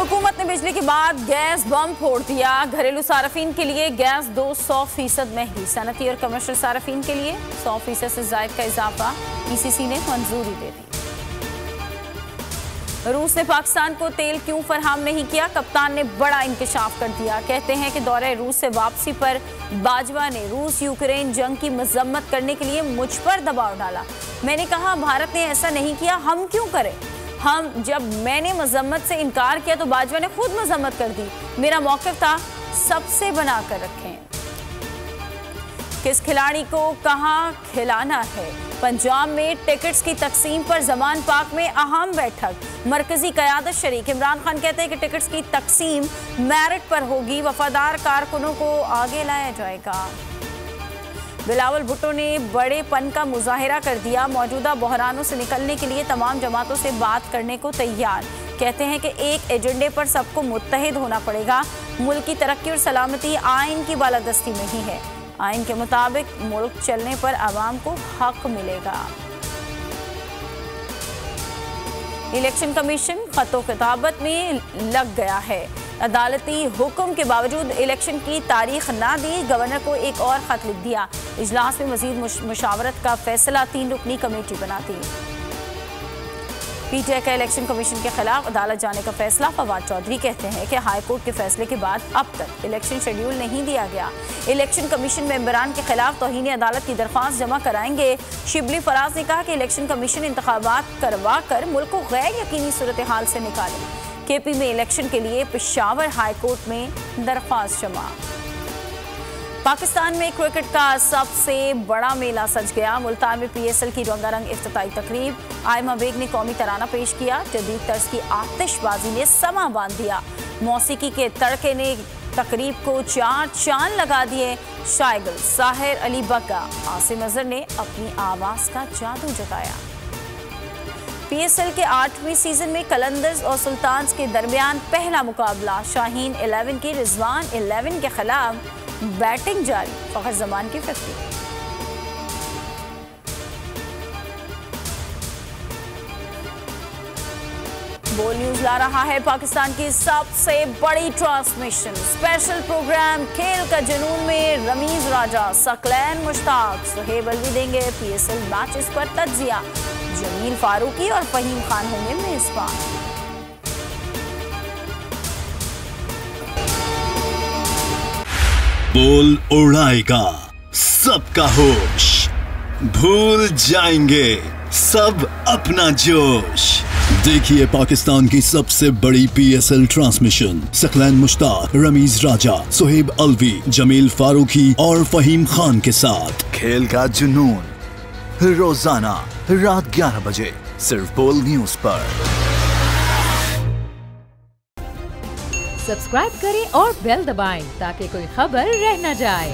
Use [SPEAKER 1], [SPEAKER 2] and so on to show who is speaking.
[SPEAKER 1] हुकूमत ने बिजली के बाद गैस बम फोड़ दिया। घरेलू सार्फिन के लिए गैस 200% महंगी, सनती और कमर्शियल सार्फिन के लिए 100% से ज्यादा का इजाफा ईसीसी ने मंजूरी दे दी। रूस ने पाकिस्तान को तेल क्यों फराहम नहीं किया? कप्तान ने बड़ा इंकशाफ कर दिया। कहते हैं कि दौरे रूस से वापसी पर बाजवा ने रूस यूक्रेन जंग की मजम्मत करने के लिए मुझ पर दबाव डाला। मैंने कहा भारत ने ऐसा नहीं किया, हम क्यों करें? जब मैंने मजम्मत से इनकार किया तो बाजवा ने खुद मजम्मत कर दी। मेरा मौक़िफ़ था सबसे बना कर रखें। किस खिलाड़ी को कहां खिलाना है? पंजाब में टिकट्स की तकसीम पर जमान पाक में अहम बैठक, मरकजी क़यादत शरीक। इमरान खान कहते हैं कि टिकट्स की तकसीम मेरिट पर होगी, वफादार कारकुनों को आगे लाया जाएगा। बिलावल भुट्टो ने बड़ेपन का मुजाहिरा कर दिया, मौजूदा बहरानों से निकलने के लिए तमाम जमातों से बात करने को तैयार। कहते हैं कि एक एजेंडे पर सबको मुत्तहिद होना पड़ेगा। मुल्क की तरक्की और सलामती आइन की बालादस्ती में ही है। आइन के मुताबिक मुल्क चलने पर आवाम को हक मिलेगा। इलेक्शन कमीशन खतो खिताबत में लग गया है। अदालती हुक्म के बावजूद इलेक्शन की तारीख ना दी, गवर्नर को एक और खत लिख दिया। इजलास में मजीद मुशावरत का फैसला, 3 रुकनी कमेटी बनाती। पीटीआई का इलेक्शन कमीशन के खिलाफ अदालत जाने का फैसला। फवाद चौधरी कहते हैं कि हाई कोर्ट के फैसले के बाद अब तक इलेक्शन शेड्यूल नहीं दिया गया। इलेक्शन कमीशन मेंबरान के खिलाफ तौहीन अदालत की दरख्वास्त जमा कराएंगे। शिबली फराज ने कहा कि इलेक्शन कमीशन इंतखाबात करवा कर मुल्क को गैर यकीनी सूरत हाल से निकाले। केपी में इलेक्शन के लिए पेशावर हाई कोर्ट में दरख्वास्त जमा। पाकिस्तान में क्रिकेट का सबसे बड़ा मेला सज गया। मुल्तान में पीएसएल की रंगारंग इफ्तिताई तकरीब। आयमा बेग ने कौमी तराना पेश किया। जदीद तर्ज की आतिशबाजी ने समा बांध दिया। मौसीकी के तड़के ने तकरीब को 4 चांद लगा दिए। शायगल, साहिर अली बग्गा, आसिम अजहर ने अपनी आवाज का जादू जताया। पीएसएल के 8वें सीजन में कलंदर्स और सुल्तान्स के दरमियान पहला मुकाबला। शाहीन 11 की रिजवान 11 के खिलाफ बैटिंग जारी। फखर जमान की 50। बोल न्यूज ला रहा है पाकिस्तान की सबसे बड़ी ट्रांसमिशन। स्पेशल प्रोग्राम खेल का जुनून में रमीज राजा, सकलैन मुश्ताक, सुहेब अलवी देंगे पीएसएल मैचेस पर तज्जिया। जमील फारूकी और फहीम खान होंगे मेजबान।
[SPEAKER 2] बोल उड़ाएगा सबका होश, भूल जाएंगे सब अपना जोश। देखिए पाकिस्तान की सबसे बड़ी पीएसएल ट्रांसमिशन, सकलैन मुश्ताक, रमीज राजा, सुहेब अलवी, जमील फारूकी और फहीम खान के साथ। खेल का जुनून रोजाना रात 11 बजे सिर्फ बोल न्यूज पर।
[SPEAKER 3] सब्सक्राइब करें और बेल दबाएं ताकि कोई खबर रह न जाए।